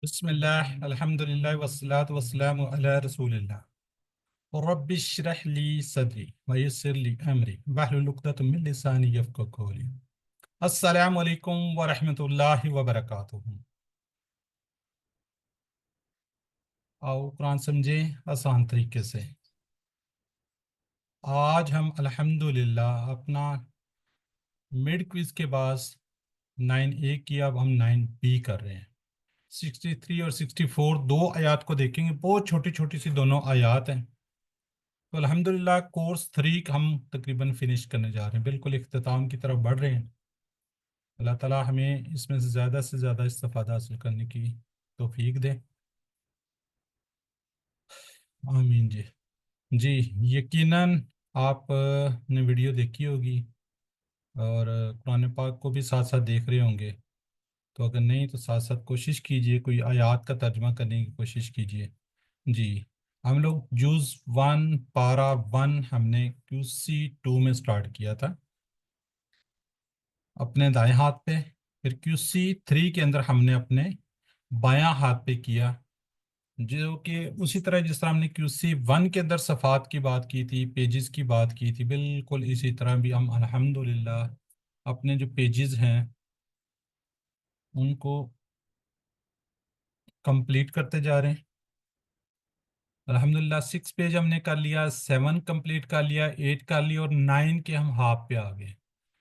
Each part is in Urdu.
بسم الله الحمد لله والصلاة والسلام على رسول الله رب اشرح لي صدري ويسر لي أمري واحلل عقدة من لساني يفقهوا قولي السلام علیکم ورحمۃ اللہ وبرکاتہ۔ آؤ قرآن سمجھیں آسان طریقے سے۔ آج ہم الحمدللہ اپنا مڈ کوئز کے بعد 9A کی اب ہم 9B کر رہے ہیں۔ 63 اور 64 دو آیات کو دیکھیں گے، بہت چھوٹی چھوٹی سی دونوں آیات ہیں۔ تو الحمدللہ کورس 3 ہم تقریباً فنش کرنے جا رہے ہیں، بالکل اختتام کی طرف بڑھ رہے ہیں۔ اللہ تعالیٰ ہمیں اس میں سے زیادہ استفادہ حاصل کرنے کی توفیق دے، آمین جی۔ جی یقیناً آپ نے ویڈیو دیکھی ہوگی اور قرآن پاک کو بھی ساتھ ساتھ دیکھ رہے ہوں گے، تو اگر نہیں تو ساتھ ساتھ کوشش کیجئے، کوئی آیات کا ترجمہ کرنے کی کوشش کیجئے۔ جی ہم لوگ جز 1 پارہ 1 ہم نے QC2 میں سٹارٹ کیا تھا اپنے دائیں ہاتھ پہ، پھر QC3 کے اندر ہم نے اپنے بایاں ہاتھ پہ کیا، جو کہ اسی طرح جس طرح ہم نے QC1 کے اندر صفحات کی بات کی تھی، پیجز کی بات کی تھی، بالکل اسی طرح بھی ہم الحمدللہ اپنے جو پیجز ہیں ان کو کمپلیٹ کرتے جا رہے ہیں۔ الحمدللہ 6 پیج ہم نے کر لیا، 7 کمپلیٹ کر لیا، 8 کر لیا اور 9 کے ہم ہاف پہ آ گئے۔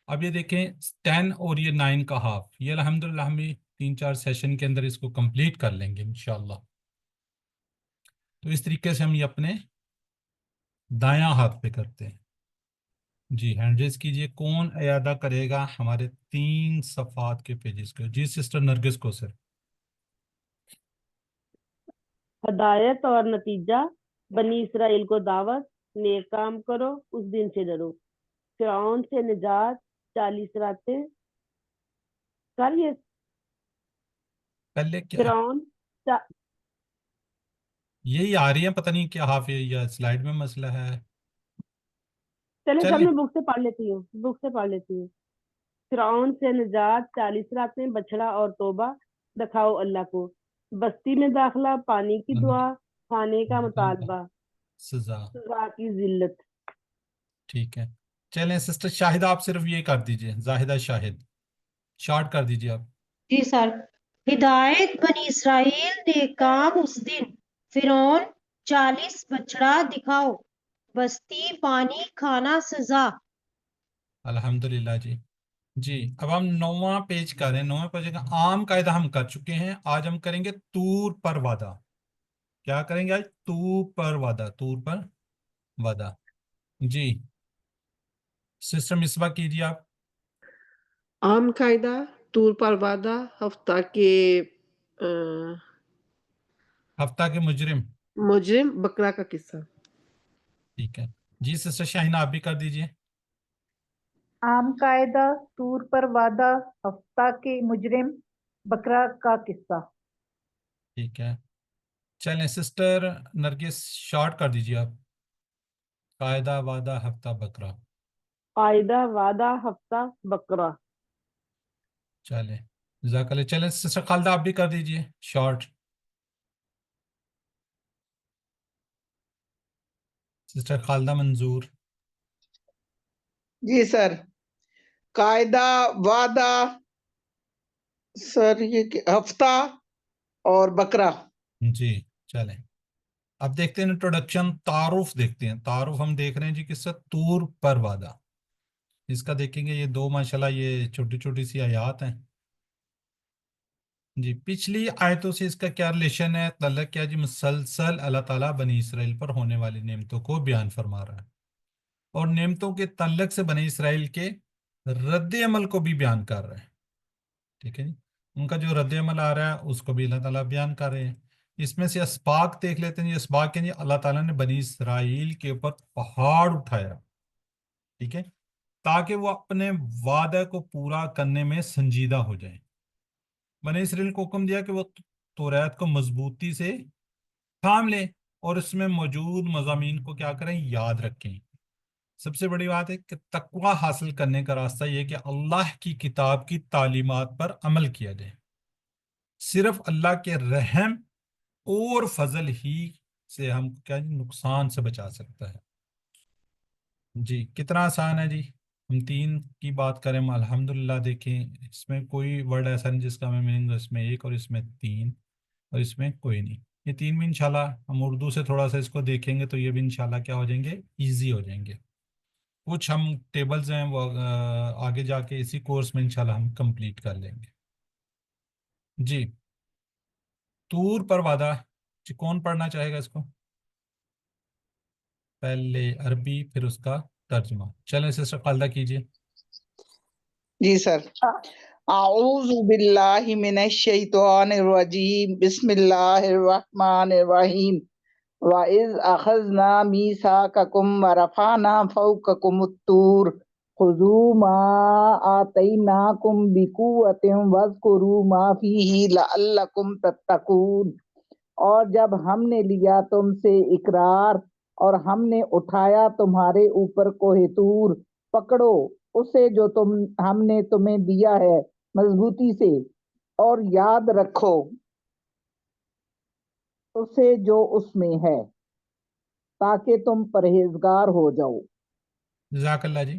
اب یہ دیکھیں 10 اور یہ 9 کا ہاف، یہ الحمدللہ ہم 3-4 سیشن کے اندر اس کو کمپلیٹ کر لیں گے انشاءاللہ۔ تو اس طریقے سے ہم یہ اپنے دایاں ہاتھ پہ کرتے ہیں۔ جی ہینڈ ریز کیجئے، کون اعادہ کرے گا ہمارے 3 صفحات کے پیجز کو؟ جی سسٹر نرگس کو سر۔ ہدایت اور نتیجہ، بنی اسرائیل کو دعوت، نیک کام کرو، اس دن سے ڈرو، فرعون سے نجات، 40 راتیں کر یہ پہلے کیا فرعون یہی آ رہی ہیں، پتہ نہیں کیا ہاف یا سلائیڈ میں مسئلہ ہے۔ چلے سب چلیں میں بک سے پڑھ لیتی ہوں۔ فرعون سے نجات، 40 راتیں، بچڑا اور توبہ، دکھاؤ اللہ کو، بستی میں داخلہ، پانی کی دعا، کھانے کا مطالبہ، سزا۔ سزا کی ذلت۔ ٹھیک ہے، چلیں سسٹر شاہدہ آپ صرف یہ کر دیجئے، زاہدہ شاہد شارٹ کر دیجئے آپ۔ جی سر، ہدایت بنی اسرائیل نے کام اس دن، فرعون 40 بچڑا دکھاؤ، بستی پانی کھانا سزا۔ الحمدللہ جی۔ جی اب ہم 9واں پیج کر رہے ہیں، 9ویں پیج کا عام قاعدہ ہم کر چکے ہیں، آج ہم کریں گے طور پر وعدہ۔ کیا کریں گے آج؟ طور پر وعدہ، طور پر وعدہ۔ جی سسٹر مصباح کیجیے آپ۔ عام قاعدہ، طور پر وعدہ، ہفتہ کے ہفتہ کے مجرم۔ مجرم، بکرا کا قصہ۔ ٹھیک ہے جی سسٹر شاہینہ آپ بھی کر دیجئے۔ عام قاعدہ، طور پر وعدہ، ہفتہ کے مجرم، بکرا کا قصہ۔ ٹھیک ہے چلیں سسٹر نرگس شارٹ کر دیجئے آپ۔ قاعدہ وعدہ ہفتہ بکرا۔ قاعدہ، وعدہ، ہفتہ، بکرا۔ چلیں جزاک اللہ۔ چلیں سسٹر خالدہ آپ بھی کر دیجئے شارٹ۔ سسٹر خالدہ منظور۔ جی سر، قاعدہ، وعدہ، سر یہ ہفتہ اور بکرا۔ جی چلیں اب دیکھتے ہیں انٹروڈکشن، تعارف دیکھتے ہیں۔ تعارف ہم دیکھ رہے ہیں جی کس سے؟ طور پر وعدہ۔ اس کا دیکھیں گے یہ دو ماشاءاللہ یہ چھوٹی چھوٹی سی آیات ہیں۔ جی پچھلی آیتوں سے اس کا کیا ریلیشن ہے، تعلق کیا جی؟ مسلسل اللہ تعالیٰ بنی اسرائیل پر ہونے والی نعمتوں کو بیان فرما رہا ہے، اور نعمتوں کے تعلق سے بنی اسرائیل کے رد عمل کو بھی بیان کر رہا ہے۔ ٹھیک ہے جی، ان کا جو رد عمل آ رہا ہے اس کو بھی اللہ تعالیٰ بیان کر رہے ہیں۔ اس میں سے اسباق دیکھ لیتے ہیں جی۔ اسباق کے جی اللہ تعالیٰ نے بنی اسرائیل کے اوپر پہاڑ اٹھایا، ٹھیک ہے، تاکہ وہ اپنے وعدے کو پورا کرنے میں سنجیدہ ہو جائیں۔ بنی اسرائیل کو حکم دیا کہ وہ توریت کو مضبوطی سے تھام لیں اور اس میں موجود مضامین کو کیا کریں؟ یاد رکھیں۔ سب سے بڑی بات ہے کہ تقوی حاصل کرنے کا راستہ یہ ہے کہ اللہ کی کتاب کی تعلیمات پر عمل کیا جائے۔ صرف اللہ کے رحم اور فضل ہی سے ہم کیا جی نقصان سے بچا سکتا ہے. جی کتنا آسان ہے جی. ہم 3 کی بات کریں الحمدللہ. دیکھیں اس میں کوئی ورڈ ایسا نہیں جس کا ہمیں میننگ اس میں 1 اور اس میں 3 اور اس میں کوئی نہیں. یہ 3 بھی انشاءاللہ ہم اردو سے تھوڑا سا اس کو دیکھیں گے تو یہ بھی انشاءاللہ کیا ہو جائیں گے، ایزی ہو جائیں گے. کچھ ہم ٹیبلز ہیں وہ آگے جا کے اسی کورس میں انشاءاللہ ہم کمپلیٹ کر لیں گے. جی طور پر وعدہ. جی کون پڑھنا چاہے گا اس کو؟ پہلے عربی پھر اس کا ترجمہ. چلیں سسٹر خالدہ کیجیے. جی سر. اعوذ باللہ من الشیطان الرجیم، بسم اللہ الرحمن الرحیم. وَإِذْ أَخَذْنَا مِيثَاقَكُمْ وَرَفَعْنَا فَوْقَكُمُ الطُّورَ خُذُوا مَا آتَيْنَاكُمْ بِقُوَّةٍ وَاذْكُرُوا مَا فِيهِ لَعَلَّكُمْ تَتَّقُونَ. اور جب ہم نے لیا تم سے اقرار اور ہم نے اٹھایا تمہارے اوپر کوہ طور، پکڑو اسے جو ہم نے تمہیں دیا ہے مضبوطی سے، اور یاد رکھو اسے جو اس میں ہے، تاکہ تم پرہیزگار ہو جاؤ. جزاک اللہ جی.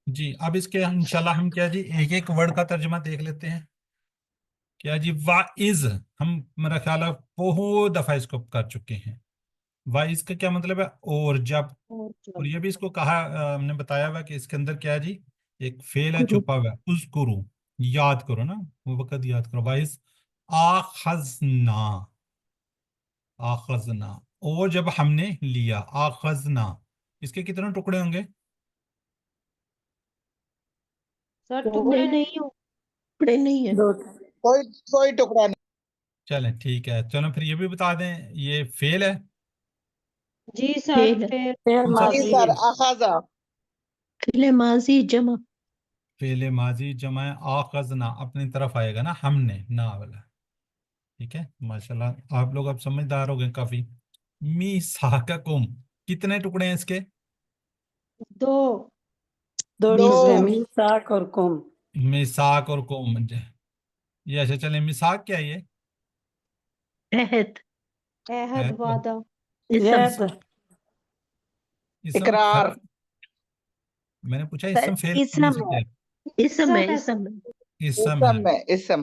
جی اب اس کے انشاءاللہ ہم کیا جی ایک ایک ورڈ کا ترجمہ دیکھ لیتے ہیں. کیا جی وَإِذْ ہم میرا خیال ہے بہت دفعہ اس کو کر چکے ہیں. وَإِذْ کا کیا مطلب ہے؟ اور جب. اور یہ بھی اس کو کہا ہم نے بتایا ہوا کہ اس کے اندر کیا ہے جی ایک فعل ہے چھپا ہوا ہے. اذکرو یاد کرو نا، وہ وقت یاد کرو. وَإِذْ آخذنا، آخذنا اور جب ہم نے لیا. آخذنا اس کے کتنے ٹکڑے ہوں گے؟ سر ٹکڑے نہیں ہو. ٹکڑے نہیں ہے. کوئی ٹکڑا نہیں. چلیں ٹھیک ہے. چلو پھر یہ بھی بتا دیں یہ فعل ہے. جی سر فعل ہے. پھر کون سا جی سر. اخذا فعل ماضی جمع. فعل ماضی جمع آخذنا اپنی طرف آئے گا نا، ہم نے نا والا. ٹھیک ہے ماشاءاللہ آپ لوگ اب سمجھدار ہو گئے کافی. میثاقکم کتنے ٹکڑے ہیں اس کے؟ 2. دو دو. ٹکڑے. میثاق اور قوم. میثاق اور قوم. یہ اچھا چلیں میثاق کیا ہے یہ؟ عہد. عہد وعدہ. اسم. اسم اقرار. فرق. میں نے پوچھا اسم فعل اسم میں سے کیا ہے؟ اسم ہے. اسم اسم ہے. اسم ہے. اسم.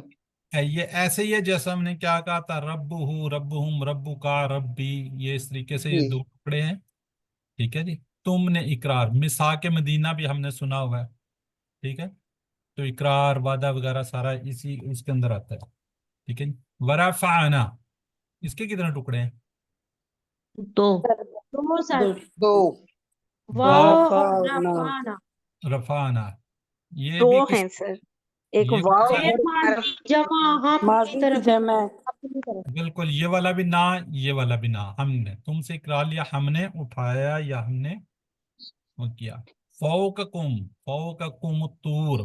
یہ ایسے ہی ہے جیسا ہم نے کیا کہا تھا، ربہ ربہم ربکا ربی. یہ اس طریقے سے یہ جی. 2 ٹکڑے ہیں. ٹھیک ہے جی. تم نے اقرار. میثاق مدینہ بھی ہم نے سنا ہوا ہے. ٹھیک ہے تو اقرار وعدہ وغیرہ سارا اسی اس کے اندر آتا ہے. ٹھیک ہے. ورفعنا اس کے کتنے ٹکڑے ہیں؟ 2. 2 سر. دو. واو اور رفعنا. رفعنا. رفعنا یہ 2 بھی ہیں سر، ایک یہ واو فعل اور ماضی جمع ہم کی ماضی کی طرف. جمع. اپنی طرف. بالکل یہ والا بھی نہ، یہ والا بھی نہ. ہم نے تم سے اقرار لیا، ہم نے اٹھایا یا ہم نے وہ کیا. فوقکم فوقکم الطور.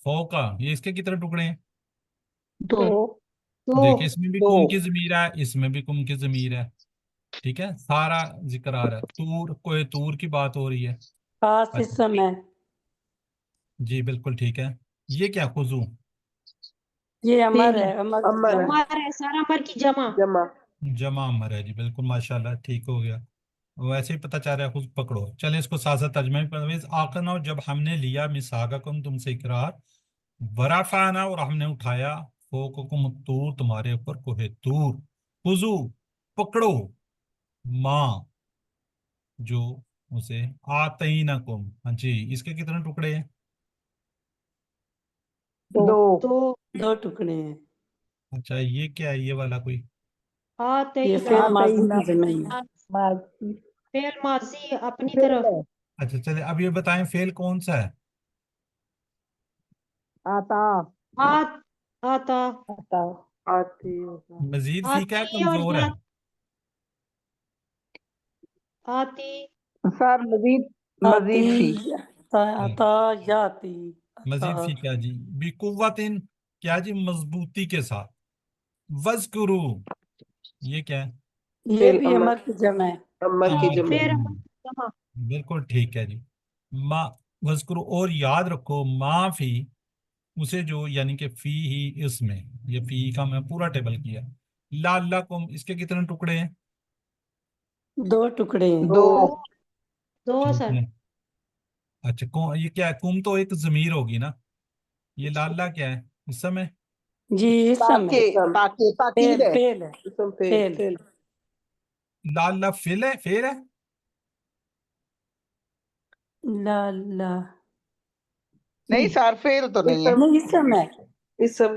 فوقا یہ اس کے کتنے ٹکڑے ہیں؟ 2. 2. دیکھیں اس میں بھی دو. کم کی ضمیر ہے، اس میں بھی کم کی ضمیر ہے. ٹھیک ہے سارا ذکر آ رہا ہے. طور کوئی طور کی بات ہو رہی ہے. خاص اچھا اسم ہے. جی بالکل ٹھیک ہے. یہ کیا خضو؟ یہ امر فعل ہے، امر کی امر جمع. عمر ہے سر، عمر کی جمع. جمع. جمع امر ہے جی بالکل ماشاءاللہ ٹھیک ہو گیا. ویسے ہی پتہ چل رہا ہے خود پکڑو. چلیں اس کو ساتھ ساتھ ترجمہ پرویز آخنا. اور جب ہم نے لیا میثاقکم تم سے اقرار، ورفعنا اور ہم نے اٹھایا، فوقکم الطور تمہارے اوپر کوہ طور، خذو پکڑو، ماں جو اسے آتینکم. ہاں جی اس کے کتنے ٹکڑے ہیں؟ دو. 2. 2 ٹکڑے ہیں. اچھا یہ کیا ہے یہ والا کوئی؟ یہ آتینا. فعل ماضی کی جمع ہے. ماضی. فعل ماضی اپنی فعل طرف. ہے. اچھا چلے اب یہ بتائیں فعل کون سا ہے؟ آتا. آتا. آتا. آتی. مزید فی کا ہے آتی اور کمزور ہے؟ آتی. سر مزید آتی فی. عطا یاتی. مزید فی کیا جی؟ بقوتن کیا جی مضبوطی کے ساتھ. وذکرو یہ کیا ہے؟ یہ بھی امر کی جمع ہے. امر کی امر جمع. پھر کی. جمع. بالکل ٹھیک ہے جی. ما وذکرو اور یاد رکھو ما فی اسے جو یعنی کہ فی ہی اس میں، یہ فی کا میں پورا ٹیبل کیا. لعلکم اس کے کتنے ٹکڑے ہیں؟ 2 ٹکڑے ہیں. دو. دو سر. کتنے؟ اچھا یہ کیا ہے؟ کم تو ایک ضمیر ہوگی نا. یہ لاللہ کیا ہے اس میں؟ جی اسم ہے. تاکہ تاکید ہے. فعل ہے. اسم فعل. فعل. لاللہ فعل ہے، فعل ہے. لا لا نہیں سر فیل تو نہیں ہے. نہیں اسم ہے. اسم.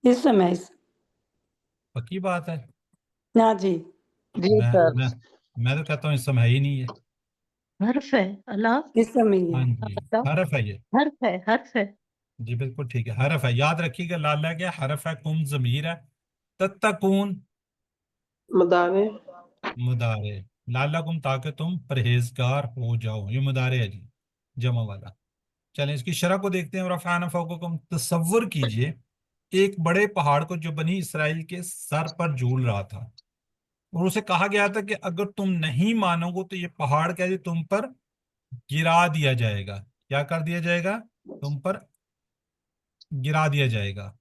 اسم ہے. پکی بات ہے. ہاں جی. جی میں سر. میں میں تو کہتا ہوں اسم ہے ہی نہیں ہے. حرف ہے اللہ. اسم ہی ہاں ہے. جی حرف ہے یہ. حرف ہے، حرف ہے. جی بالکل ٹھیک ہے، حرف ہے. یاد رکھیے گا لاللہ کیا حرف ہے، کم ضمیر ہے. تتقون مدارے. مدارے. لعلکم تاکہ تم پرہیزگار ہو جاؤ، یہ مدارے ہے جی، جمع والا. چلیں اس کی شرح کو دیکھتے ہیں. رفعنا فوقکم، تصور کیجئے ایک بڑے پہاڑ کو جو بنی اسرائیل کے سر پر جھول رہا تھا، اور اسے کہا گیا تھا کہ اگر تم نہیں مانو گے تو یہ پہاڑ کیا جی تم پر گرا دیا جائے گا. کیا کر دیا جائے گا؟ تم پر گرا دیا جائے گا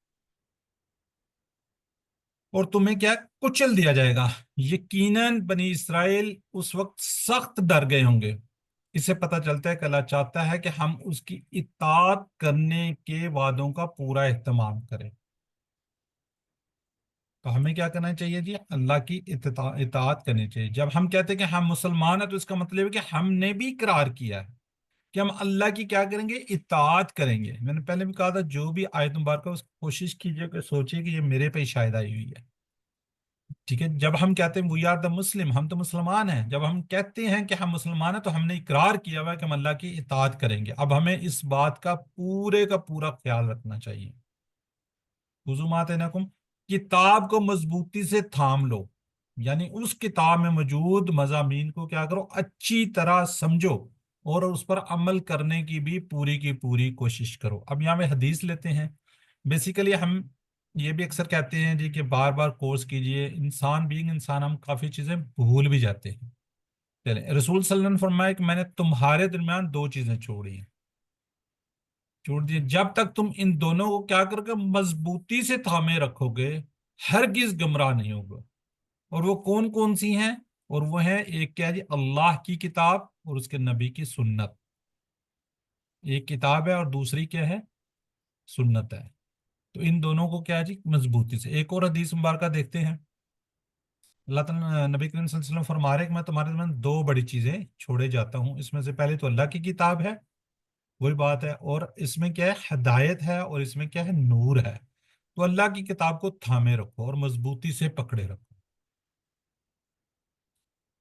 اور تمہیں کیا کچل دیا جائے گا. یقیناً بنی اسرائیل اس وقت سخت ڈر گئے ہوں گے. اس سے پتہ چلتا ہے کہ اللہ چاہتا ہے کہ ہم اس کی اطاعت کرنے کے وعدوں کا پورا اہتمام کریں. تو ہمیں کیا کرنا چاہیے جی؟ اللہ کی اطاعت کرنی چاہیے. جب ہم کہتے ہیں کہ ہم مسلمان ہیں تو اس کا مطلب ہے کہ ہم نے بھی اقرار کیا ہے کہ ہم اللہ کی کیا کریں گے؟ اطاعت کریں گے. میں نے پہلے بھی کہا تھا جو بھی آیت مبارکہ اس کوشش کیجئے کہ سوچئے کہ یہ میرے پہ شاید آئی ہوئی ہے. ٹھیک ہے، جب ہم کہتے ہیں وی آر دا مسلم، ہم تو مسلمان ہیں، جب ہم کہتے ہیں کہ ہم مسلمان ہیں تو ہم نے اقرار کیا ہوا ہے کہ ہم اللہ کی اطاعت کریں گے. اب ہمیں اس بات کا پورا خیال رکھنا چاہیے. خذوا ما کتاب کو مضبوطی سے تھام لو، یعنی اس کتاب میں موجود مضامین کو کیا کرو؟ اچھی طرح سمجھو اور اس پر عمل کرنے کی بھی کی پوری کوشش کرو. اب یہاں میں حدیث لیتے ہیں. بیسیکلی ہم یہ بھی اکثر کہتے ہیں جی کہ بار بار کورس کیجئے. انسان ہم کافی چیزیں بھول بھی جاتے ہیں. چلیں، رسول صلی اللہ علیہ وسلم نے فرمایا کہ میں نے تمہارے درمیان 2 چیزیں چھوڑ دی. جب تک تم ان دونوں کو کیا کر کے مضبوطی سے تھامے رکھو گے ہرگز گمراہ نہیں ہوگا. اور وہ کون کون سی ہیں؟ اور وہ ہیں ایک کیا جی اللہ کی کتاب اور اس کے نبی کی سنت. ایک کتاب ہے اور دوسری کیا ہے؟ سنت ہے. تو ان دونوں کو کیا جی مضبوطی سے. ایک اور حدیث مبارکہ دیکھتے ہیں. اللہ تعالیٰ نبی کریم صلی اللہ علیہ وسلم فرما رہے کہ میں تمہارے درمیان 2 بڑی چیزیں چھوڑے جاتا ہوں. اس میں سے پہلے تو اللہ کی کتاب ہے، وہی بات ہے، اور اس میں کیا ہے؟ ہدایت ہے، اور اس میں کیا ہے؟ نور ہے. تو اللہ کی کتاب کو تھامے رکھو اور مضبوطی سے پکڑے رکھو.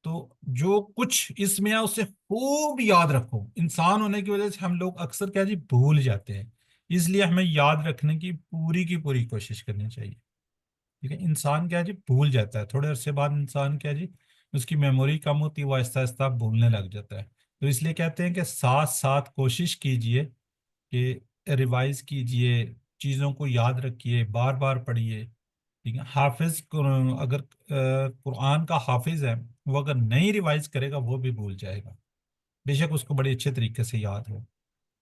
تو جو کچھ اس میں ہے اسے خوب یاد رکھو. انسان ہونے کی وجہ سے ہم لوگ اکثر کیا جی بھول جاتے ہیں، اس لیے ہمیں یاد رکھنے کی پوری کوشش کرنی چاہیے. ٹھیک ہے، انسان کیا جی بھول جاتا ہے. تھوڑے عرصے بعد انسان کیا جی اس کی میموری کم ہوتی ہے، وہ آہستہ آہستہ بھولنے لگ جاتا ہے. تو اس لیے کہتے ہیں کہ ساتھ ساتھ کوشش کیجئے کہ ریوائز کیجئے، چیزوں کو یاد رکھیے، بار بار پڑھیے. ٹھیک ہے، حافظ اگر قرآن کا حافظ ہے، وہ اگر نہیں ریوائز کرے گا وہ بھی بھول جائے گا، بے شک اس کو بڑے اچھے طریقے سے یاد ہو.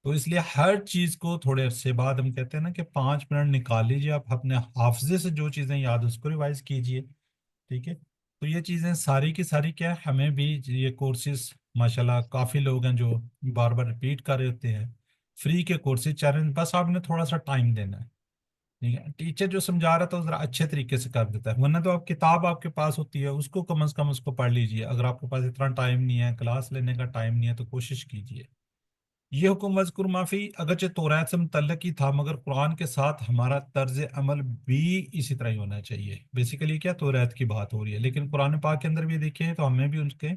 تو اس لیے ہر چیز کو تھوڑے عرصے بعد ہم کہتے ہیں نا کہ 5 منٹ نکال لیجیے، آپ اپنے حافظے سے جو چیزیں یاد اس کو ریوائز کیجیے. ٹھیک ہے، تو یہ چیزیں ساری کی ساری کیا ہے، ہمیں بھی یہ کورسز ماشاءاللہ کافی لوگ ہیں جو بار بار ریپیٹ کر رہے ہوتے ہیں. فری کے کورسز چل رہے ہیں، بس آپ نے تھوڑا سا ٹائم دینا ہے. ٹھیک ہے، ٹیچر جو سمجھا رہا تھا ذرا اچھے طریقے سے کر دیتا ہے، ورنہ تو آپ کتاب آپ کے پاس ہوتی ہے، اس کو کم از کم اس کو پڑھ لیجیے. اگر آپ کے پاس اتنا ٹائم نہیں ہے، کلاس لینے کا ٹائم نہیں ہے، تو کوشش کیجیے. یہ حکم وذکر معافی اگرچہ توریت سے متعلق ہی تھا، مگر قرآن کے ساتھ ہمارا طرز عمل بھی اسی طرح ہی ہونا چاہیے. بیسیکلی کیا توریت کی بات ہو رہی ہے، لیکن قرآن پاک کے اندر بھی دیکھیں تو ہمیں بھی ان کے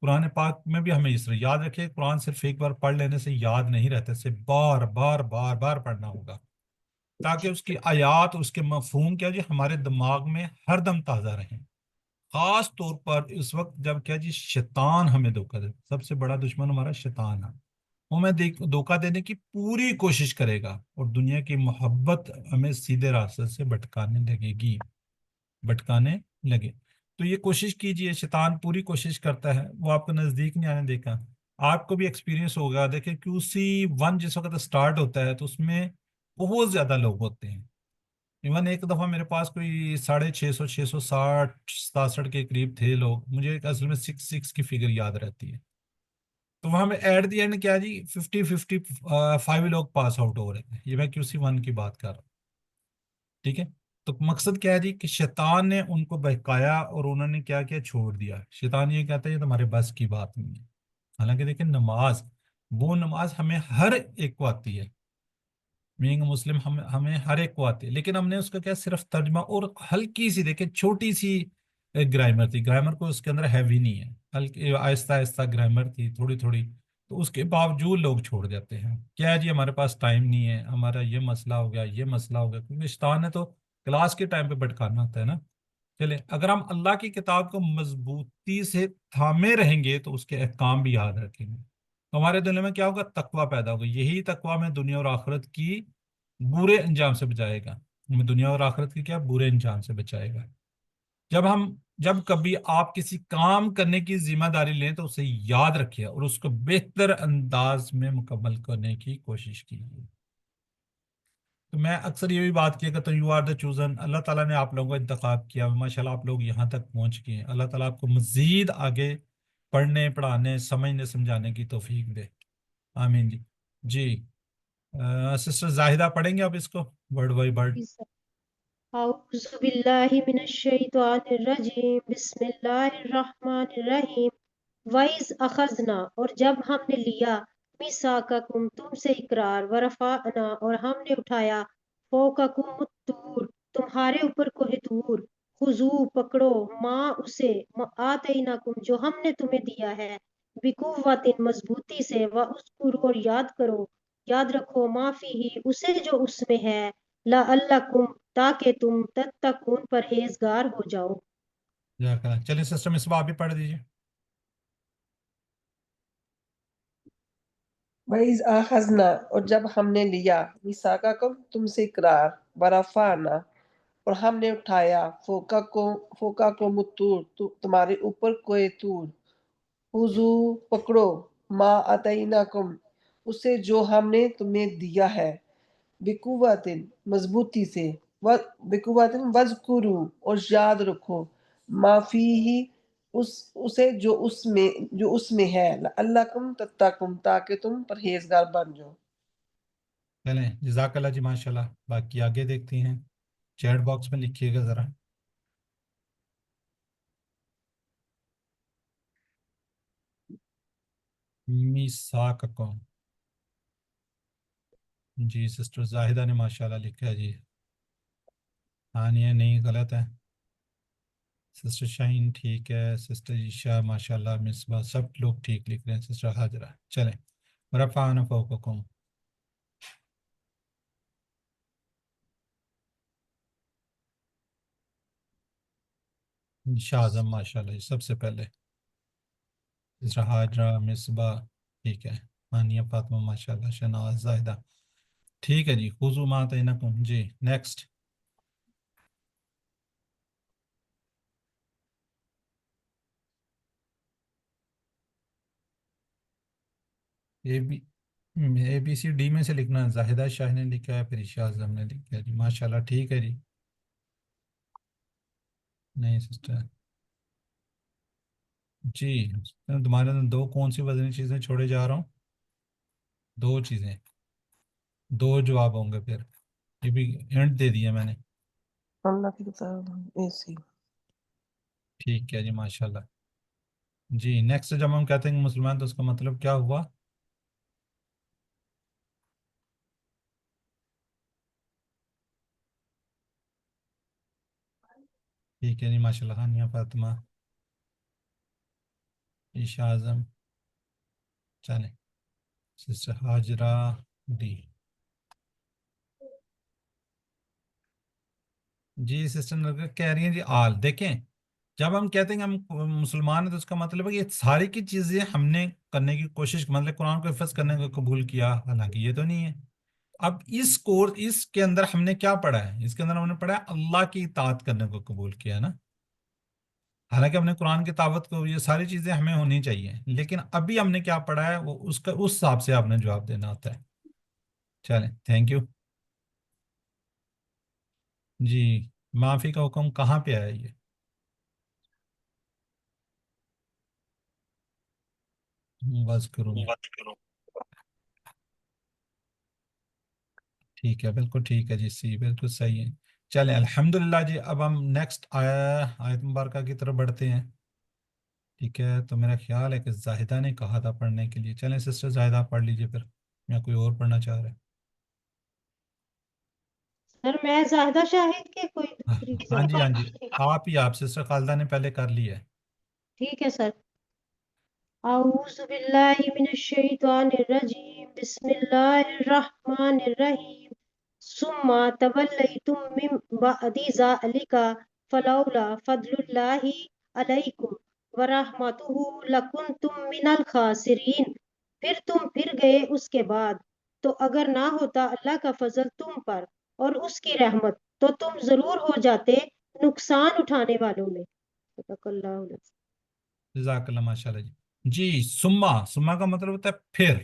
قرآن پاک میں بھی ہمیں اس طرح یاد رکھے. قرآن صرف ایک بار پڑھ لینے سے یاد نہیں رہتا، اسے بار بار بار بار پڑھنا ہوگا تاکہ اس کی آیات، اس کے مفہوم کیا جی ہمارے دماغ میں ہر دم تازہ رہیں. خاص طور پر اس وقت جب کیا جی شیطان ہمیں دھوکہ دے. سب سے بڑا دشمن ہمارا شیطان ہے، وہ ہمیں دھوکہ دینے کی پوری کوشش کرے گا اور دنیا کی محبت ہمیں سیدھے راستے سے بھٹکانے لگے. تو یہ کوشش کیجئے. شیطان پوری کوشش کرتا ہے، وہ آپ کو نزدیک نہیں آنے دیکھا. آپ کو بھی ایکسپیرینس ہوگا. دیکھیں QC1 جس وقت اسٹارٹ ہوتا ہے تو اس میں بہت زیادہ لوگ ہوتے ہیں. ایون ایک دفعہ میرے پاس کوئی 650 660 67 کے قریب تھے لوگ. مجھے اصل میں 6 کی فگر یاد رہتی ہے. تو وہاں میں ایٹ دی اینڈ کیا جی 55 لوگ پاس آؤٹ ہو رہے ہیں. یہ میں QC1 کی بات کر رہا ہوں. ٹھیک ہے. تو مقصد کیا ہے جی کہ شیطان نے ان کو بہکایا اور انہوں نے کیا کیا چھوڑ دیا. شیطان یہ کہتا ہے یہ تمہارے بس کی بات نہیں ہے. حالانکہ دیکھیں نماز، وہ نماز ہمیں ہر ایک کو آتی ہے. بینگ مسلم ہمیں ہر ایک کو آتی ہے، لیکن ہم نے اس کا کیا صرف ترجمہ اور ہلکی سی دیکھیں چھوٹی سی گرامر تھی. گرامر کو اس کے اندر ہیوی نہیں ہے، ہلکی آہستہ آہستہ گرامر تھی تھوڑی تھوڑی. تو اس کے باوجود لوگ چھوڑ دیتے ہیں. کیا ہے جی ہمارے پاس ٹائم نہیں ہے، ہمارا یہ مسئلہ ہو گیا یہ مسئلہ ہو گیا، کیونکہ شیطان نے تو کلاس کے ٹائم پہ بھٹکانا ہوتا ہے نا. چلے اگر ہم اللہ کی کتاب کو مضبوطی سے تھامے رہیں گے تو اس کے احکام بھی یاد رکھیں گے، تو ہمارے دل میں کیا ہوگا؟ تقوی پیدا ہوگا. یہی تقوی میں دنیا اور آخرت کی برے انجام سے بچائے گا. ہمیں دنیا اور آخرت کی کیا برے انجام سے بچائے گا. جب کبھی آپ کسی کام کرنے کی ذمہ داری لیں تو اسے یاد رکھیے اور اس کو بہتر انداز میں مکمل کرنے کی کوشش کیجیے. تو میں اکثر یہ بھی بات کیا کرتا ہوں، یو آر دا چوزن. اللہ تعالیٰ نے آپ لوگوں کو انتخاب کیا. ماشاء اللہ آپ لوگ یہاں تک پہنچ گئے ہیں. اللہ تعالیٰ آپ کو مزید آگے پڑھنے پڑھانے سمجھنے سمجھانے کی توفیق دے. آمین جی. جی سسٹر زاہدہ پڑھیں گے آپ اس کو ورڈ بائی ورڈ؟ اعوذ باللہ من الشیطان الرجیم، بسم اللہ الرحمن الرحیم۔ وَإِذْ أَخَذْنَا، اور جب ہم نے لیا، مِيثَاقَكُمْ تم سے اقرار، وَرَفَعْنَا اور ہم نے اٹھایا، فَوْقَكُمُ الطُّورَ تمہارے اوپر کوہ طور، خُذُوا پکڑو، ما اسے، آتَيْنَاكُمْ جو ہم نے تمہیں دیا ہے، بِقُوَّةٍ مضبوطی سے، وَاذْكُرُوا اور یاد رکھو، ما فیہ اسے جو اس میں ہے، لَعَلَّكُمْ تاکہ تم تتقون پرہیزگار ہو جاؤ۔ چلیے سسٹر مصباح آپ بھی پڑھ دیجیے. وَإِذْ أَخَذْنَا اور جب ہم نے لیا، مِيثَاقَكُمْ تم سے اقرار، وَرَفَعْنَا اور ہم نے اٹھایا، فوقکم الطور تمہارے اوپر کوہ طور، خذوا پکڑو، ما آتیناکم اسے جو ہم نے تمہیں دیا ہے، بقوۃ مضبوطی سے، بقوۃ واذکروا اور یاد رکھو، ما فیہ اسے جو اس میں ہے، لعلکم تتقون تاکہ تم پرہیزگار بن جاؤ۔ چلیں جزاک اللہ جی ماشاء اللہ. باقی آگے دیکھتے ہیں، چیٹ باکس میں لکھیے گا ذرا. میثاقکم، جی سسٹر زاہدہ نے ماشاء اللہ لکھا ہے جی. ہانیہ نہیں غلط ہے. سسٹر شاہین ٹھیک ہے. سسٹر عشاء ماشاء اللہ، مصباح سب لوگ ٹھیک لکھ رہے ہیں. سسٹر حاجرہ چلیں. رفعنا فوقکم، شاہ اعظم ماشاء اللہ سب سے پہلے. سسٹر حاجرہ مصباح ٹھیک ہے. ہانیہ فاطمہ ماشاء اللہ. شناز زاہدہ ٹھیک ہے جی. خذوا ما آتیناکم. جی نیکسٹ. ABCD میں سے لکھنا ہے. زاہدہ شاہ نے لکھا ہے، پھر شاہ اعظم نے لکھا ہے جی ماشاء اللہ. ٹھیک ہے جی. نہیں سسٹر جی تمہارے اندر دو کون سی وزنی چیزیں چھوڑے جا رہا ہوں؟ دو چیزیں، دو جواب ہوں گے. پھر یہ بھی ہنٹ دے دیا میں نے. اللہ کی کتاب ایسی ٹھیک ہے جی ماشاء اللہ. جی نیکسٹ جب ہم کہتے ہیں مسلمان تو اس کا مطلب کیا ہوا؟ ٹھیک ہے جی ماشاء اللہ. ہانیہ فاطمہ، عشاء اعظم. چلیں سسٹر حاجرہ ڈی. جی سسٹر نگر کہہ رہی ہیں جی آل. دیکھیں جب ہم کہتے ہیں کہ ہم مسلمان ہیں تو اس کا مطلب ہے کہ یہ ساری کی چیزیں ہم نے کرنے کی کوشش، مطلب قرآن کو حفظ کرنے کو قبول کیا، حالانکہ یہ تو نہیں ہے. اب اس کے اندر ہم نے کیا پڑھا ہے؟ اس کے اندر ہم نے پڑھا ہے اللہ کی اطاعت کرنے کو قبول کیا نا. حالانکہ ہم نے قرآن کی تلاوت کو یہ ساری چیزیں ہمیں ہونی چاہیے، لیکن ابھی ہم نے کیا پڑھا ہے وہ اس کا اس حساب سے آپ نے جواب دینا ہوتا ہے. چلیں تھینک یو. جی معافی کا حکم کہاں پہ آیا یہ؟ بس کروں گی. ٹھیک ہے، بالکل ٹھیک ہے جی، بالکل صحیح ہے. چلیں الحمدللہ جی. اب ہم نیکسٹ آیت مبارکہ کی طرف بڑھتے ہیں. ٹھیک ہے، تو میرا خیال ہے کہ زاہدہ نے کہا تھا پڑھنے کے لیے. چلیں سسٹر زاہدہ آپ پڑھ لیجئے پھر، یا کوئی اور پڑھنا چاہ رہا ہے؟ سر میں زاہدہ شاہد کے کوئی دوسری ہاں جی ہاں جی، ٹھیک آپ سسٹر خالدہ نے پہلے کر لی ہے. ہے سر. اعوذ باللہ من الشیطان الرجیم بسم اللہ الرحمن الرحیم ثم تولیتم من بعد ذلک فلولا فضل اللہ علیکم ورحمتہ لکنتم من الخاسرین. پھر تم پھر گئے اس کے بعد، تو اگر نہ ہوتا اللہ کا فضل تم پر اور اس کی رحمت تو تم ضرور ہو جاتے نقصان اٹھانے والوں میں. صدق اللہ علیہ. جزاک اللہ ماشاء اللہ جی. جی سما کا مطلب ہوتا ہے پھر.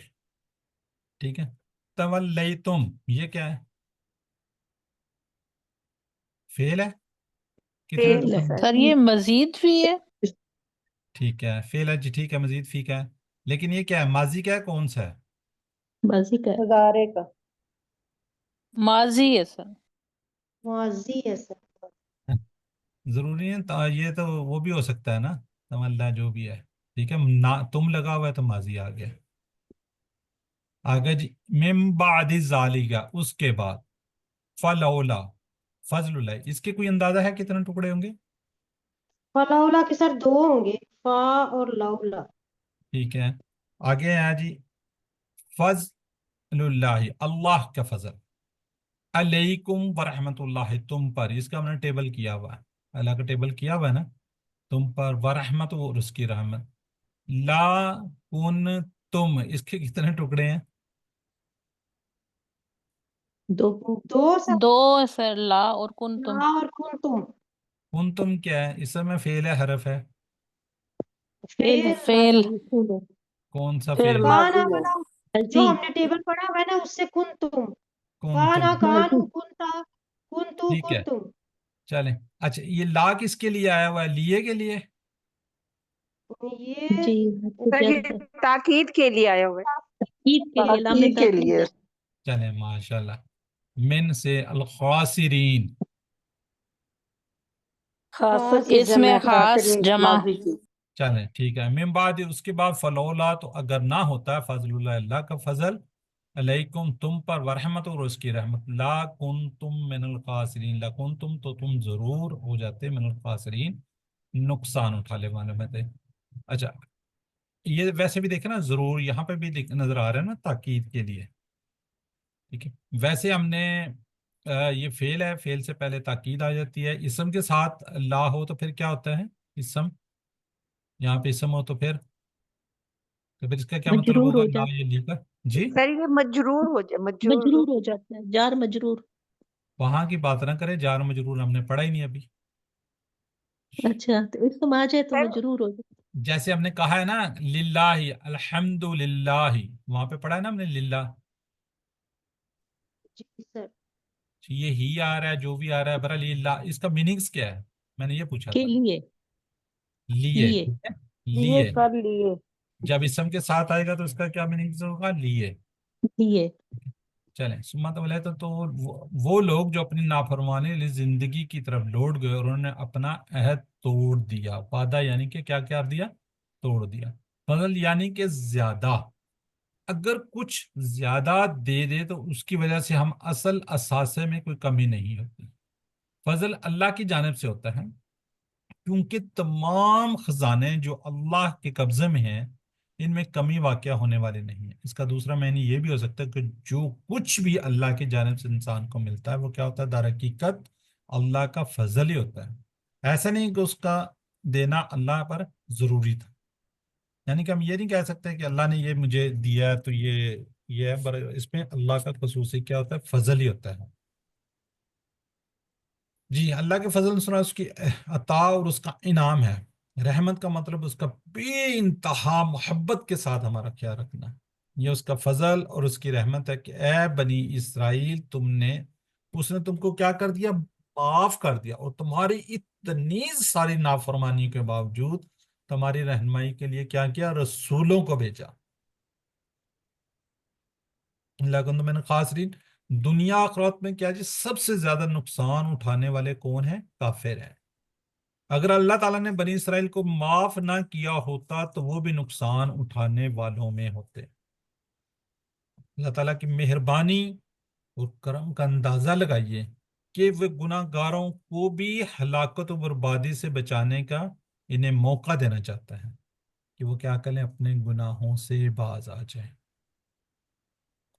ٹھیک ہے، تولیتم یہ کیا ہے؟ فعل ہے؟ کتنے فعل ہے ٹکڑے؟ سر. سر یہ مزید بھی ہے. ٹھیک ہے فعل ہے جی، ٹھیک ہے مزید فی کا ہے، لیکن یہ کیا ہے؟ ماضی کا ہے کون سا ہے؟ ماضی کا ہے. مضارع کا. ماضی ہے سر. ماضی ہے سر. ضروری ہے یہ تو وہ بھی ہو سکتا ہے نا، تملا جو بھی ہے. ٹھیک ہے، تم لگا ہوا ہے تو ماضی آ گیا. آگے جی، من بعد ذالک اس کے بعد، فلولا فضل اللہ، اس کے کوئی اندازہ ہے کتنے ٹکڑے ہوں گے؟ فلولا کے سر دو ہوں گے، فا اور لولا. ٹھیک ہے، آگے ہے جی فضل اللہ، اللہ کا فضل، علیکم ورحمۃ اللہ تم پر، اس کا ہم نے ٹیبل کیا ہوا ہے، اللہ کا ٹیبل کیا ہوا ہے نا، تم پر، ورحمت اور اس کی رحمت. لا کن تم، اس کے کتنے ٹکڑے ہیں؟ دو. دو سر. دو ہے سر، لا اور کن تم. لا اور کن تم. کن تم کیا ہے؟ اس میں فعل ہے حرف ہے؟ فعل ہے. فعل. فعل. کون سا فعل فعل؟ ماضی کانا ہے. بنا، جو جی. ہم نے ٹیبل پڑھا ہوا ہے نا اس سے کن تم. کن تم. کانا کانو ماضی. کنتا کنتو ٹھیک ہے، کنتم. چلیں. اچھا یہ لا کس کے لیے آیا ہوا ہے؟ لیے کے لیے؟ یہ جی سر یہ تاکید کے لیے آیا ہوا ہے. تاکید کے لیے، لام تاکید کے تاکید لیے. ہے. چلیں ماشاءاللہ. من سے الخاسرین، خاص خاص کی اس جمع میں خاص خاطرین جمع. ماضی کی. چلیں ٹھیک ہے. من بعد اس کے بعد فلولا، تو اگر نہ ہوتا فضل اللہ، اللہ کا فضل، علیکم تم پر، ورحمت اور اس کی رحمت، لا کنتم من الخاسرین، لا کنتم تو تم ضرور ہو جاتے من الخاسرین، نقصان اٹھانے والے میں تھے. اچھا یہ ویسے بھی دیکھیں نا، ضرور یہاں پہ بھی نظر آ رہا ہے نا تاکید کے لیے. ٹھیک ہے، ویسے ہم نے یہ فعل ہے، فعل سے پہلے تاکید آ جاتی ہے. اسم کے ساتھ لا ہو تو پھر کیا ہوتا ہے؟ اسم، یہاں پہ اسم ہو تو پھر اس کا کیا مطلب مجرور ہوگا؟ ہو لا جاتا. یہ لی کا. جی سر یہ مجرور ہو جائے، مجرور. مجرور ہو جاتا ہے، جار مجرور. وہاں کی بات نہ کرے، جار مجرور ہم نے پڑھا ہی نہیں ابھی. اچھا تو اس کو آ جائے تو سر مجرور ہو جاتا. جیسے ہم نے کہا ہے نا للہ، الحمد للہ، وہاں پہ پڑھا ہے نا ہم نے للہ. جی سر. یہ ہی آ رہا ہے، جو بھی آ رہا ہے، برا للہ، اس کا میننگز کیا ہے؟ میں نے یہ پوچھا کے تھا. لیے. لیے، لیے. ٹھیک ہے، لیے لیے. سر لیے. جب اسم کے ساتھ آئے گا تو اس کا کیا میننگز ہوگا؟ لیے. لیے. چلیں سمت والے تو وہ لوگ جو اپنی نافرمانی لی زندگی کی طرف لوٹ گئے اور انہوں نے اپنا عہد توڑ دیا. وعدہ یعنی کہ کیا کر دیا؟ توڑ دیا. فضل یعنی کہ زیادہ، اگر کچھ زیادہ دے دے تو اس کی وجہ سے ہم اصل اثاثے میں کوئی کمی نہیں ہوتی. فضل اللہ کی جانب سے ہوتا ہے، کیونکہ تمام خزانے جو اللہ کے قبضے میں ہیں ان میں کمی واقع ہونے والی نہیں ہے. اس کا دوسرا معنی یہ بھی ہو سکتا ہے کہ جو کچھ بھی اللہ کی جانب سے انسان کو ملتا ہے وہ کیا ہوتا ہے؟ در حقیقت اللہ کا فضل ہی ہوتا ہے. ایسا نہیں کہ اس کا دینا اللہ پر ضروری تھا. یعنی کہ ہم یہ نہیں کہہ سکتے کہ اللہ نے یہ مجھے دیا ہے تو یہ ہے، پر اس میں اللہ کا خصوصی کیا ہوتا ہے؟ فضل ہی ہوتا ہے. جی اللہ کے فضل سنا اس کی عطا اور اس کا انعام ہے. رحمت کا مطلب اس کا بے انتہا محبت کے ساتھ ہمارا خیال رکھنا. یہ اس کا فضل اور اس کی رحمت ہے کہ اے بنی اسرائیل اس نے تم کو کیا کر دیا؟ معاف کر دیا، اور تمہاری اتنی ساری نافرمانی کے باوجود تمہاری رہنمائی کے لیے کیا کیا؟ رسولوں کو بھیجا. لیکن میں نے خاسرین، دنیا آخرت میں کیا جی سب سے زیادہ نقصان اٹھانے والے کون ہیں؟ کافر ہیں. اگر اللہ تعالیٰ نے بنی اسرائیل کو معاف نہ کیا ہوتا تو وہ بھی نقصان اٹھانے والوں میں ہوتے. اللہ تعالیٰ کی مہربانی اور کرم کا اندازہ لگائیے کہ وہ گناہ گاروں کو بھی ہلاکت و بربادی سے بچانے کا انہیں موقع دینا چاہتا ہے کہ وہ کیا کریں؟ اپنے گناہوں سے باز آ جائیں.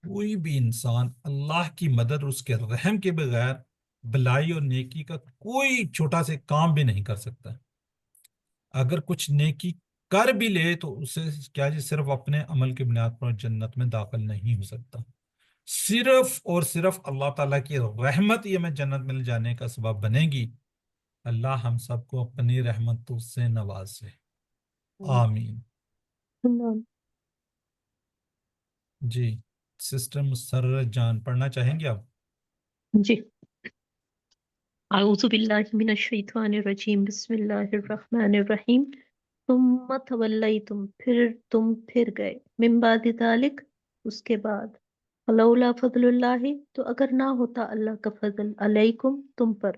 کوئی بھی انسان اللہ کی مدد اور اس کے رحم کے بغیر بلائی اور نیکی کا کوئی چھوٹا سے کام بھی نہیں کر سکتا. اگر کچھ نیکی کر بھی لے تو اسے کیا جی صرف اپنے عمل کی بنیاد پر جنت میں داخل نہیں ہو سکتا. صرف اور صرف اللہ تعالیٰ کی رحمت یہ میں جنت مل جانے کا سبب بنے گی. اللہ ہم سب کو اپنی رحمتوں سے نوازے. آمین. جی سسٹر مسرت جان پڑھنا چاہیں گے آپ؟ جی اعوذ باللہ من الشیطان الرجیم بسم اللہ الرحمن الرحیم ثم تولیتم پھر گئے من بعد ذالک اس کے بعد فلولا فضل اللہ تو اگر نہ ہوتا اللہ کا فضل علیکم تم پر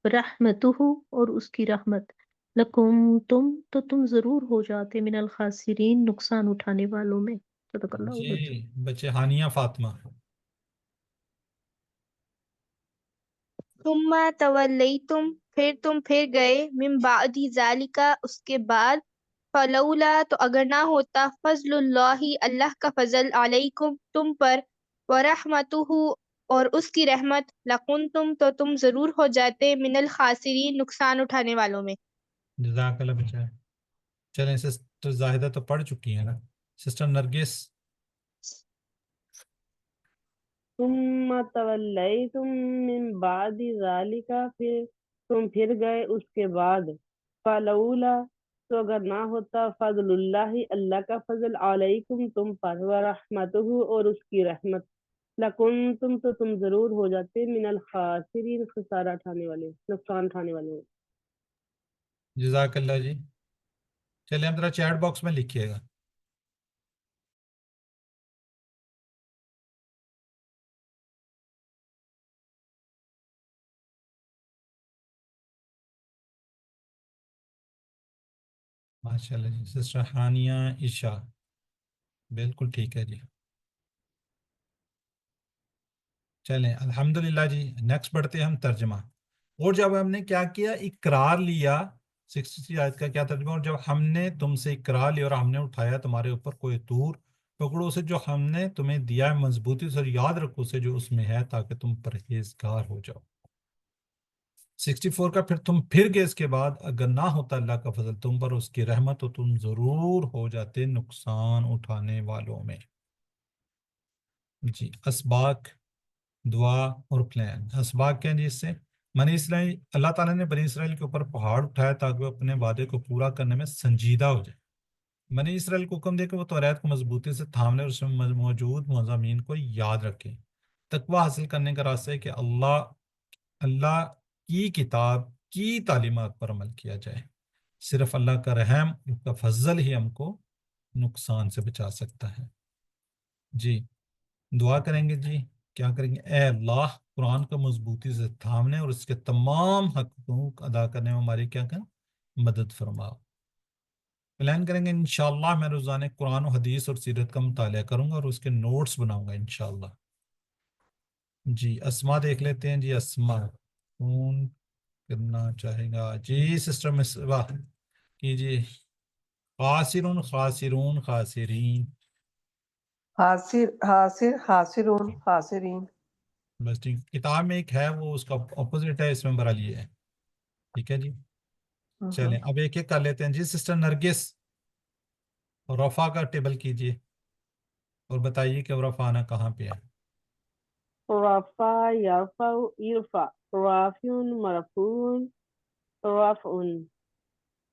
رحمتہ اور اس کی رحمت لکم تو تم ضرور ہو جاتے من الخاسرین نقصان اٹھانے والوں میں. صدق اللہ العظیم. جی بچے ہانیہ فاطمہ. ثم تولیتم پھر گئے من بعد ذالک اس کے بعد فلولا تو اگر نہ ہوتا فضل اللہ اللہ کا فضل علیکم تم پر ورحمتہ اور اس کی رحمت لکنتم تو تم ضرور ہو جاتے من الخاسرین نقصان اٹھانے والوں میں. جزاک اللہ بچہ. چلیں سسٹر زاہدہ تو پڑھ چکی ہیں نا. سسٹر نرگس. ثم تولیتم من بعد ذالک پھر گئے اس کے بعد فلولا تو اگر نہ ہوتا فضل اللہ اللہ کا فضل علیکم تم پر ورحمتہ اور اس کی رحمت لکنتم تو تم ضرور ہو جاتے من الخاسرین خسارہ اٹھانے والے نقصان اٹھانے والے. جزاک اللہ جی. چلیں ذرا چیٹ باکس میں لکھیے گا. ماشاء اللہ جی. سسٹر ہانیہ عشا بالکل ٹھیک ہے جی. چلیں الحمدللہ جی. نیکسٹ بڑھتے ہیں ہم ترجمہ. اور جب ہم نے کیا کیا؟ اقرار لیا. 60 آیت کا کیا ترجمہ؟ اور جب ہم نے تم سے اقرار لیا اور ہم نے اٹھایا تمہارے اوپر کوئی طور، پکڑو اسے جو ہم نے تمہیں دیا ہے مضبوطی سے، اور یاد رکھو اسے جو اس میں ہے تاکہ تم پرہیزگار ہو جاؤ. 64 کا پھر تم پھر گئے اس کے بعد اگر نہ ہوتا اللہ کا فضل تم پر اس کی رحمت تو تم ضرور ہو جاتے نقصان اٹھانے والوں میں. جی اسباق دعا اور پلان. اسباق کیا جی؟ اس سے بنی اسرائیل، اللہ تعالیٰ نے بنی اسرائیل کے اوپر پہاڑ اٹھایا تاکہ وہ اپنے وعدے کو پورا کرنے میں سنجیدہ ہو جائے. بنی اسرائیل کو حکم دے کہ وہ توریت کو مضبوطی سے تھام لے اور اس میں موجود مضامین کو یاد رکھیں. تقوی حاصل کرنے کا راستہ ہے کہ اللہ کی کتاب کی تعلیمات پر عمل کیا جائے. صرف اللہ کا رحم، اس کا فضل ہی ہم کو نقصان سے بچا سکتا ہے. جی دعا کریں گے. جی کیا کریں گے؟ اے اللہ قرآن کو مضبوطی سے تھامنے اور اس کے تمام حقوق ادا کرنے میں ہماری کیا کریں؟ مدد فرماؤ. پلان کریں گے انشاءاللہ میں روزانہ قرآن و حدیث اور سیرت کا مطالعہ کروں گا اور اس کے نوٹس بناؤں گا انشاءاللہ. جی اسما دیکھ لیتے ہیں. جی اسما کون کرنا چاہے گا؟ جی سسٹر مصباح کیجیے. خاسرون خاسرون خاسرین. حاصرون حاصرین. بس ٹھیک. کتاب میں ایک ہے وہ اس کا اپوزٹ ہے، اس میں برا لیے ہے. ٹھیک ہے جی. چلیں اب ایک ایک کر لیتے ہیں. جی سسٹر نرگس رفع کا ٹیبل کیجیے اور بتائیے کہ رفع آنا کہاں پہ ہے. رفع یرفع ارفع رافع مرفوع رفع.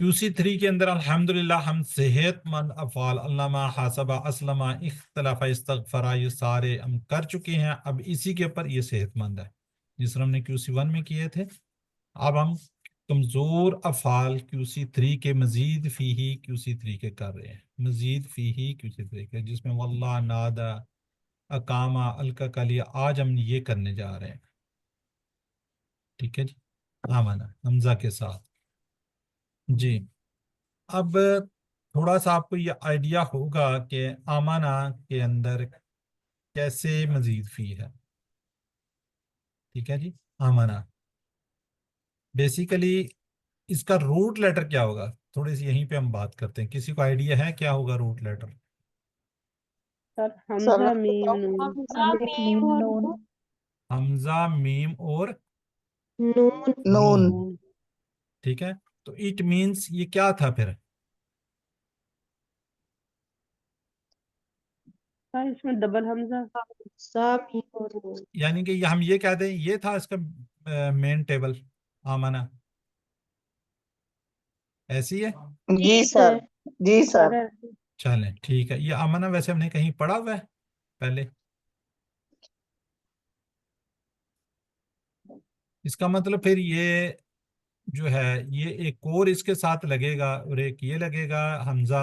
QC3 کے اندر الحمدللہ ہم صحت مند افعال علامہ حاسبہ اسلمہ اختلاف استغفرہ یہ سارے ہم کر چکے ہیں. اب اسی کے اوپر یہ صحت مند ہے جس طرح ہم نے QC1 میں کیے تھے. اب ہم کمزور افعال QC3 کے مزید فیہی QC3 کے کر رہے ہیں. مزید فیہی QC3 کے جس میں واللہ نادا اقامہ الککلی آج ہم یہ کرنے جا رہے ہیں. ٹھیک ہے جی. آمنہ حمزہ کے ساتھ. جی اب تھوڑا سا آپ کو یہ آئیڈیا ہوگا کہ آمانہ کے اندر کیسے مزید فی ہے. ٹھیک ہے جی. آمانہ بیسیکلی اس کا روٹ لیٹر کیا ہوگا تھوڑی سی یہیں پہ ہم بات کرتے ہیں. کسی کو آئیڈیا ہے کیا ہوگا روٹ لیٹر؟ سر سر حمزہ میں میم بتاؤں؟ نون. الف میم نون حمزہ میم اور نون نون. نون. ٹھیک ہے. تو اٹ مینس یہ کیا تھا پھر؟ سر اس میں ڈبل حمزہ. سا میم اور نون. یعنی کہ ہم یہ کہہ دیں یہ تھا اس کا مین ٹیبل آمانہ ایسی ہے. جی سر. جی سر. سر چلیں ٹھیک ہے. یہ آمانہ ویسے ہم نے کہیں پڑھا ہوا ہے پہلے؟ اس کا مطلب پھر یہ جو ہے یہ ایک اور اس کے ساتھ لگے گا اور ایک یہ لگے گا حمزہ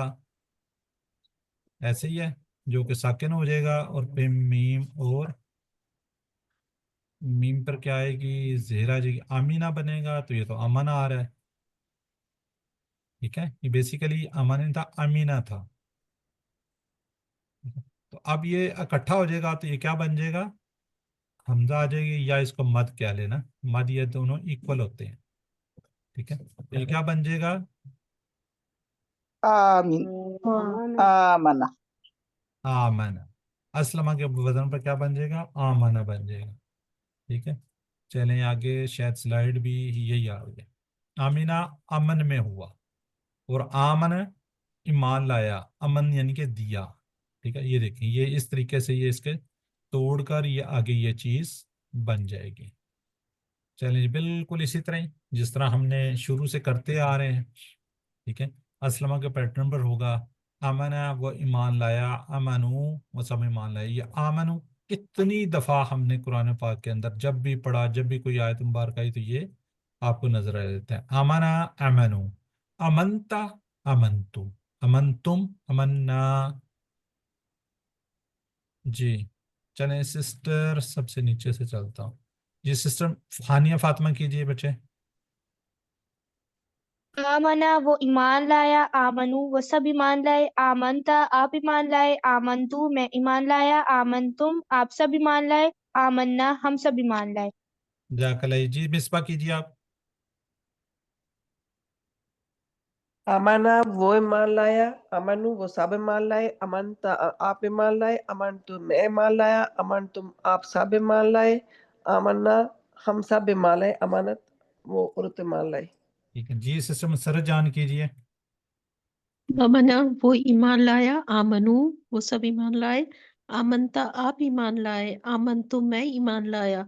ایسے ہی ہے جو کہ ساکن ہو جائے گا اور پھر میم اور میم پر کیا آئے گی زہرہ آ جائے گی آمینہ بنے گا. تو یہ تو آمانہ آ رہا ہے. ٹھیک ہے. یہ بیسیکلی آمانہ تھا آمینہ تھا. تو اب یہ اکٹھا ہو جائے گا تو یہ کیا بن جائے گا حمزہ آ جائے گی یا اس کو مد کیا لینا مد یہ دونوں ایکول ہوتے ہیں. ٹھیک ہے. یہ کیا بن جائے گا آمین. آمانہ. آمنہ. آمنہ. اسلمہ کے وزن پر کیا بن جائے گا آمنہ بن جائے گا. ٹھیک ہے. چلیں آگے شاید سلائیڈ بھی یہی آ گیا. آمینہ امن میں ہوا اور آمن ایمان لایا. امن یعنی کہ دیا. ٹھیک ہے. یہ دیکھیں یہ اس طریقے سے یہ اس کے توڑ کر یہ آگے یہ چیز بن جائے گی. چلیں جی بالکل اسی طرح ہی جس طرح ہم نے شروع سے کرتے آ رہے ہیں. ٹھیک ہے. اسلمہ کے پیٹرن پر ہوگا امنہ وہ ایمان لایا امنو وہ سب ایمان لایا. یہ آمنو کتنی دفعہ ہم نے قرآن پاک کے اندر جب بھی پڑھا جب بھی کوئی آیت مبارک آئی تو یہ آپ کو نظر آ دیتا ہے. آمنہ امنو امنتا امنتو امنتم امنا. جی چلیں سسٹر سب سے نیچے سے چلتا ہوں. جی سسٹر ہانیہ فاطمہ کیجئے بچے. آمنا وہ ایمان لایا آمنو وہ سب ایمان لائے آمنتا آپ ایمان لائے آمنتو میں ایمان لایا آمنتم آپ سب ایمان لائے آمنا ہم سب ایمان لائے. جزاک اللہ. جی مصباح کیجئے آپ. امانا وہ ایمان لایا امنو وہ سب ایمان لائے امنتا آپ ایمان لائے امنتم میں ایمان لایا امنتم آپ سب ایمان لائے آمنا ہم سب ایمان لائے امانت وہ عورت ایمان لائے. ٹھیک ہے. جی سسٹر مسرت جان کیجئے. آمنا وہ ایمان لایا آمنو وہ سب ایمان لائے آمنتا آپ ایمان لائے آمنتم میں ایمان لایا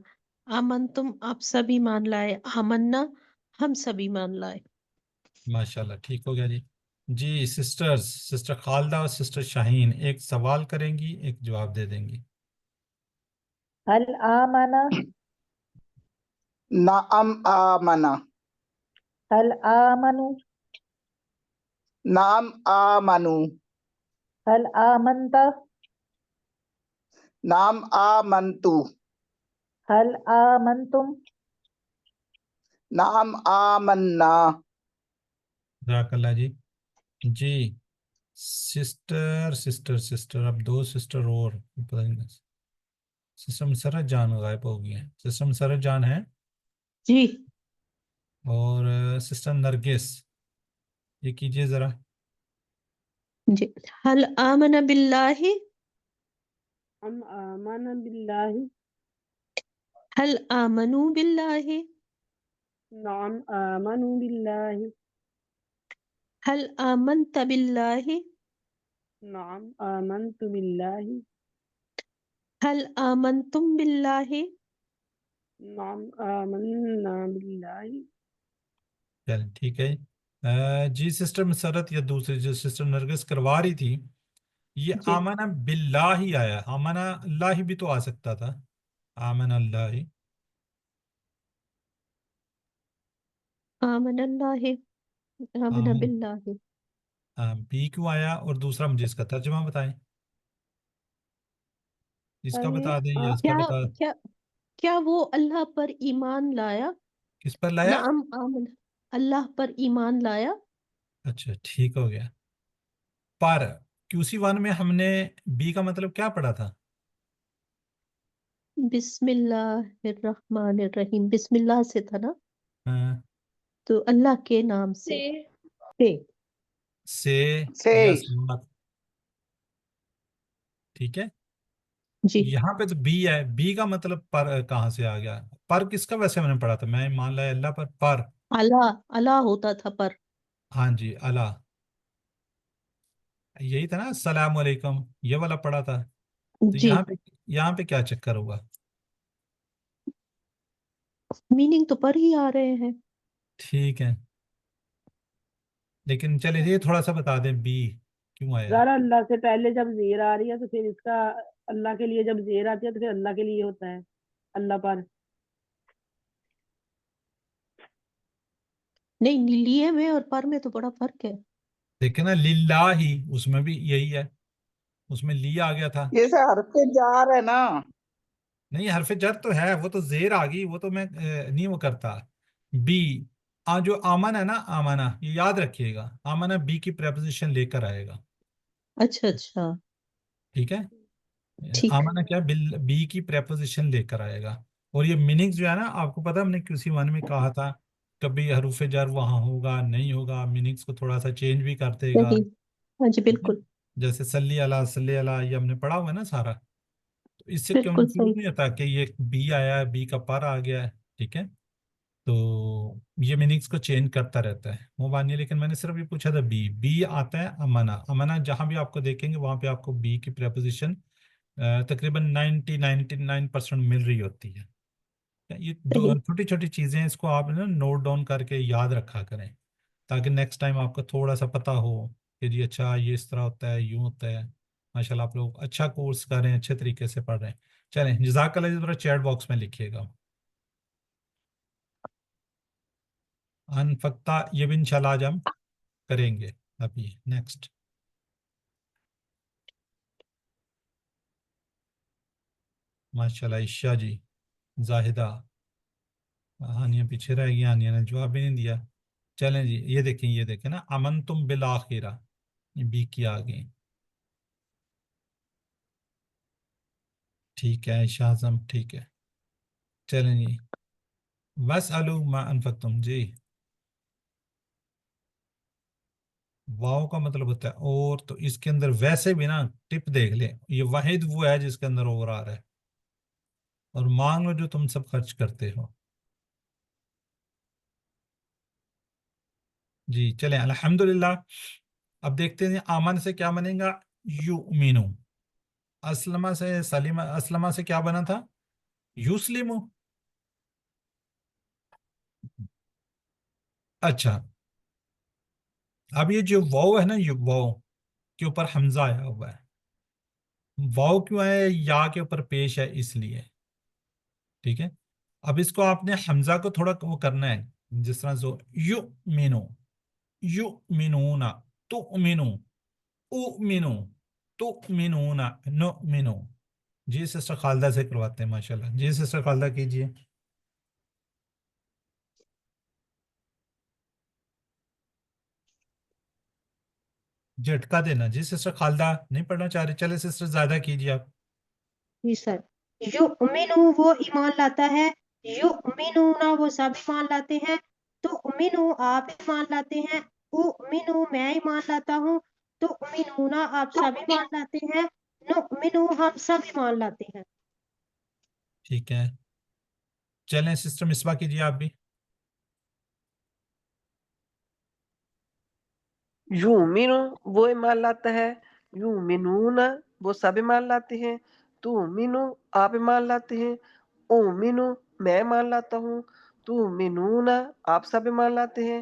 آمنتم آپ سب ایمان لائے آمنا ہم سب ایمان لائے. ماشاءاللہ ٹھیک ہو گیا جی. جی سسٹرز سسٹر خالدہ اور سسٹر شاہین ایک سوال کریں گی ایک جواب دے دیں گی. هل آمن نعم آمنہ. هل آمنوا نعم آمنو. هل آمنت نعم آمنتو. هل آمنتم نعم آمنا. جزاک اللہ جی. جی سسٹر اب دو سسٹر اور پتہ نہیں سسٹر مسرت جان غائب ہو گئی ہیں. سسٹر مسرت جان ہے جی اور سسٹر نرگس یہ کیجئے ذرا. جی حل آمن باللہ ہم آمنا باللہ. حل آمنو باللہ نعم آمنوا باللہ. حل آمنت باللہ نعم آمنت باللہ. حل آمنتم باللہ نعم آمنا باللہ. چل ٹھیک ہے. جی سسٹر مسرت یا دوسری جو سسٹر نرگس کروا رہی تھی، یہ جی آمنہ باللہ ہی آیا، آمنہ اللہ بھی تو آ سکتا تھا، آمن اللہ. آمن اللہ، آمن باللہ. بی کیوں آیا؟ اور دوسرا مجھے اس کا ترجمہ بتائیں، اس کا ارے بتا دیں یا اس کا کیا بتا. کیا کیا وہ اللہ پر ایمان لایا؟ کس پر لایا؟ نعم آمن، اللہ پر ایمان لایا. اچھا ٹھیک ہو گیا. پر QC1 میں ہم نے بی کا مطلب کیا پڑھا تھا؟ بسم اللہ الرحمن الرحیم، بسم اللہ سے تھا نا، ہاں، تو اللہ کے نام سے. پہ. سے سے یا ساتھ. ٹھیک ہے، جی یہاں پہ تو بی ہے، بی کا مطلب پر کہاں سے آ گیا؟ پر کس کا ویسے میں نے پڑھا تھا، میں مان لایا اللہ پر. اللہ، اللہ ہوتا تھا پر. ہاں جی، اللہ یہی تھا نا، السلام علیکم یہ والا پڑھا تھا. تو جی یہاں پہ کیا چکر ہوگا؟ میننگ تو پر ہی آ رہے ہیں. ٹھیک ہے، لیکن چلے یہ تھوڑا سا بتا دیں بی کیوں آیا. ذرا اللہ سے پہلے جب زیر آ رہی ہے تو پھر اس کا اللہ کے لیے جب زیر آتی ہے تو پھر اللہ کے لیے ہوتا ہے، اللہ پر. نہیں، لیے میں اور پر میں تو بڑا فرق ہے. دیکھیں نا، للہ ہی اس میں بھی یہی ہے، اس میں لی آ گیا تھا. یہ سے حرف جار ہے نا. نہیں حرف جر تو ہے، وہ تو زیر آ گئی، وہ تو میں نہیں وہ کرتا. بی جو آمن ہے نا، آمنہ یہ یاد رکھیے گا، آمنہ بی کی پریپوزیشن لے کر آئے گا. اچھا اچھا ٹھیک ہے، ٹھیک. آمنہ کیا بی کی پریپوزیشن لے کر آئے گا. اور یہ میننگ جو ہے نا، آپ کو پتا ہم نے QC1 میں کہا تھا کبھی حروف جر وہاں ہوگا نہیں ہوگا، میننگس کو تھوڑا سا چینج بھی کر دے گا. صحیح. ہاں جی ٹھیک ہے، بالکل جیسے صلی اللہ صلی اللہ یہ ہم نے پڑھا ہوا ہے نا سارا. تو اس سے بالکل کنفیوز صحیح. نہیں ہوتا کہ یہ بی آیا ہے، بی کا پر آ گیا ہے. ٹھیک ہے، تو یہ میننگس کو چینج کرتا رہتا ہے وہ بانی. لیکن میں نے صرف یہ پوچھا تھا بی آتا ہے امنا. امنا جہاں بھی آپ کو دیکھیں گے وہاں پہ آپ کو بی کی پریپوزیشن تقریباً 99% مل رہی ہوتی ہے. یہ صحیح. چھوٹی چھوٹی چیزیں، اس کو آپ نا نوٹ ڈاؤن کر کے یاد رکھا کریں تاکہ نیکسٹ ٹائم آپ کو تھوڑا سا پتہ ہو کہ جی اچھا یہ اس طرح ہوتا ہے، یوں ہوتا ہے. ماشاء اللہ آپ لوگ اچھا کورس کر رہے ہیں، اچھے طریقے سے پڑھ رہے ہیں. چلیں جزاک اللہ، ذرا چیٹ باکس میں لکھیے گا. انفقتا یہ بھی انشاءاللہ آج ہم کریں گے. ابھی نیکسٹ ماشاءاللہ عشا جی، زاہدہ، ہانیہ پیچھے رہ گئی، ہانیہ نے جواب بھی نہیں دیا. چلیں جی، یہ دیکھیں نا، امن تم بالآخرہ، یہ بی کی آ گئی. ٹھیک ہے عائشہ اعظم، ٹھیک ہے. چلیں جی، وَاسْأَلُوا مَا أَنفَقْتُمْ. جی واؤ کا مطلب ہوتا ہے اور، تو اس کے اندر ویسے بھی نا ٹپ دیکھ لیں، یہ واحد وہ ہے جس کے اندر اور آ رہا ہے. اور مانگ لو جو تم سب خرچ کرتے ہو. جی چلیں الحمدللہ. اب دیکھتے ہیں آمن سے کیا بنے گا، یؤمنو. اسلمہ سے سلیمہ، اسلمہ سے کیا بنا تھا، یسلمو. اچھا، اب یہ جو واؤ ہے نا، یہ واؤ کے اوپر حمزہ آیا ہوا ہے. واؤ کیوں ہے، یا کے اوپر پیش ہے اس لیے. ٹھیک ہے، اب اس کو آپ نے حمزہ کو تھوڑا وہ کرنا ہے، جس طرح جو یؤمنو، یؤمنون، تؤمنو، اؤمنو، تؤمنون، نؤمنو. جی سسٹر خالدہ سے کرواتے ہیں ماشاءاللہ. جی سسٹر خالدہ کیجئے. جھٹکا دینا. جی سسٹر خالدہ نہیں پڑھنا چاہ رہے، چلے سسٹر زیادہ کیجئے آپ. جی سر. یؤمنو وہ ایمان لاتا ہے، یؤمنون وہ سب ایمان لاتے ہیں، تؤمنو آپ ایمان لاتے ہیں، اؤمنو میں ایمان لاتا ہوں، تؤمنون آپ سب ایمان لاتے ہیں، نؤمنو ہم سب ایمان لاتے ہیں. ٹھیک ہے، چلیں سسٹر مصباح کیجئے آپ بھی. یؤمن وہ ایمان لاتا ہے، یؤمنون وہ سب ایمان لاتے ہیں، تؤمن آپ ایمان لاتے ہیں، اؤمن میں ایمان لاتا ہوں، تؤمنون آپ سب ایمان لاتے ہیں،